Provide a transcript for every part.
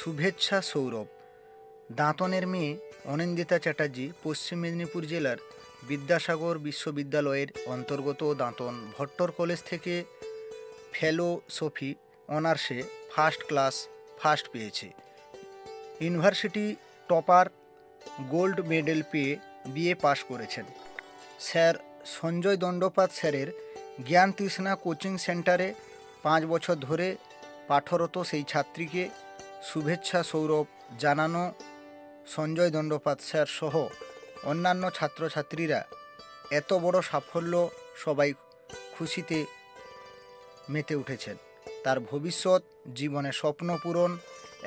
শুভেচ্ছা সৌরভ। দাঁতনের মেয়ে অনিন্দিতা চ্যাটার্জি পশ্চিম মেদিনীপুর জেলার বিদ্যাসাগর বিশ্ববিদ্যালয়ের অন্তর্গত দাঁতন ভট্টর কলেজ থেকে ফেলোসফি অনার্সে ফার্স্ট ক্লাস ফার্স্ট পেয়েছে। ইউনিভার্সিটি টপার গোল্ড মেডেল পেয়ে বিএ পাশ করেছেন। স্যার সঞ্জয় দণ্ডপাত স্যারের জ্ঞান তৃষ্ণা কোচিং সেন্টারে 5 বছর ধরে পাঠরত সেই ছাত্রীকে শুভেচ্ছা সৌরভ জানানো সঞ্জয় দণ্ডপাত স্যার সহ অন্যান্য ছাত্রছাত্রীরা এত বড় সাফল্য সবাই খুশিতে মেতে উঠেছেন। তার ভবিষ্যৎ জীবনে স্বপ্ন পূরণ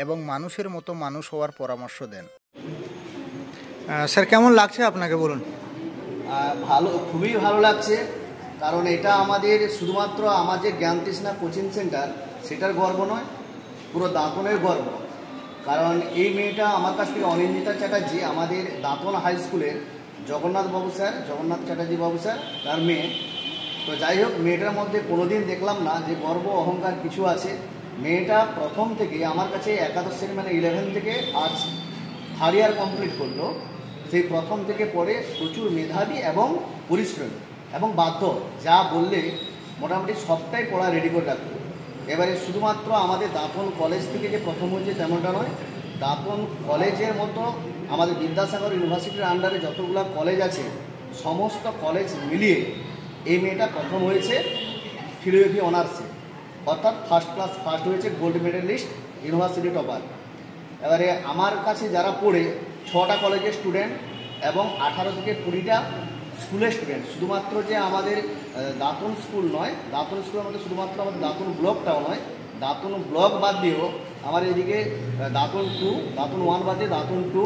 এবং মানুষের মতো মানুষ হওয়ার পরামর্শ দেন। স্যার কেমন লাগছে আপনাকে বলুন? ভালো, খুবই ভালো লাগছে, কারণ এটা আমাদের শুধুমাত্র আমার যে জ্ঞান তৃষ্ণা কোচিং সেন্টার সেটার গর্ব নয়, পুরো দাঁতনের গর্ব। কারণ এই মেয়েটা আমার কাছ থেকে অনিন্দিতা চ্যাটার্জি আমাদের দাঁতন হাই স্কুলের জগন্নাথ চ্যাটার্জি বাবু স্যার তার মেয়ে। তো যাই হোক, মেয়েটার মধ্যে কোনোদিন দেখলাম না যে গর্ব অহংকার কিছু আছে। মেয়েটা প্রথম থেকে আমার কাছে একাদশ শ্রেণী মানে 11 থেকে আজ 3rd ইয়ার কমপ্লিট করলো। সেই প্রথম থেকে পড়ে প্রচুর মেধাবী এবং পরিশ্রমী এবং বাধ্য, যা বললে মোটামুটি সবটাই পড়া রেডি করে রাখতো। এবারে শুধুমাত্র আমাদের দাঁতন কলেজ থেকে যে প্রথম হয়েছে তেমনটা নয়, দাঁতন কলেজের মতো আমাদের বিদ্যাসাগর ইউনিভার্সিটির আন্ডারে যতগুলো কলেজ আছে সমস্ত কলেজ মিলিয়ে এই মেয়েটা প্রথম হয়েছে ফিলোসফি অনার্সে, অর্থাৎ ফার্স্ট ক্লাস ফার্স্ট হয়েছে, গোল্ড মেডেলিস্ট, ইউনিভার্সিটি টপার। এবারে আমার কাছে যারা পড়ে 6টা কলেজের স্টুডেন্ট এবং 18 থেকে 20টা স্কুলের স্টুডেন্ট। শুধুমাত্র যে আমাদের দাঁতন স্কুল নয়, দাঁতন স্কুলের মধ্যে শুধুমাত্র আমাদের দাঁতন ব্লকটাও নয়, দাঁতন ব্লক বাদ দিয়েও আমার এদিকে দাঁতন 2, দাঁতন 1 বাদ দিয়ে দাঁতন 2,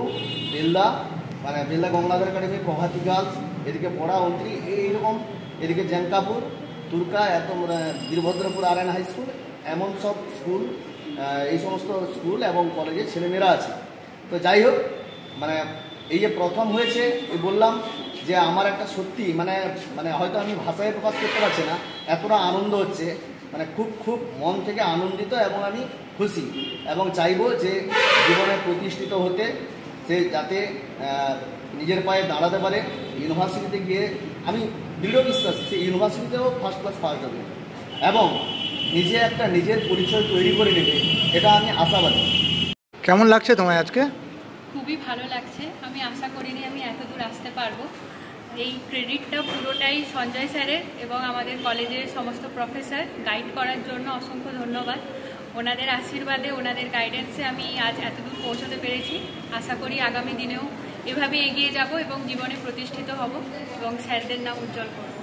বেলদা গঙ্গাধর একাডেমি, প্রভাতী গার্লস, এদিকে পড়া অন্ত্রী, এইরকম, এদিকে জেনকাপুর, তুর্কা, এত বীরভদ্রপুর আর এন হাই স্কুল, এমন সব স্কুল, এই সমস্ত স্কুল এবং কলেজের ছেলেমেয়েরা আছে। তো যাই হোক, মানে এই যে প্রথম হয়েছে, বললাম যে আমার একটা সত্যি মানে হয়তো আমি ভাষায় প্রকাশ করতে পারছি না, এতটা আনন্দ হচ্ছে, মানে খুব মন থেকে আনন্দিত এবং আমি খুশি এবং চাইবো যে জীবনে প্রতিষ্ঠিত হতে, সে যাতে নিজের পায়ে দাঁড়াতে পারে। ইউনিভার্সিটিতে গিয়ে আমি দৃঢ় বিশ্বাস সে ইউনিভার্সিটিতেও ফার্স্ট ক্লাস ফার্স্ট হবে এবং নিজের পরিচয় তৈরি করে নেবে, এটা আমি আশাবাদী। কেমন লাগছে তোমায় আজকে? খুবই ভালো লাগছে। আমি আশা করিনি আমি এত দূর আসতে পারবো। এই ক্রেডিটটা পুরোটাই সঞ্জয় স্যারের এবং আমাদের কলেজের সমস্ত প্রফেসর গাইড করার জন্য অসংখ্য ধন্যবাদ। ওনাদের আশীর্বাদে, ওনাদের গাইডেন্সে আমি আজ এত দূর পৌঁছতে পেরেছি। আশা করি আগামী দিনেও এভাবে এগিয়ে যাব এবং জীবনে প্রতিষ্ঠিত হব এবং স্যারদের নাম উজ্জ্বল করব।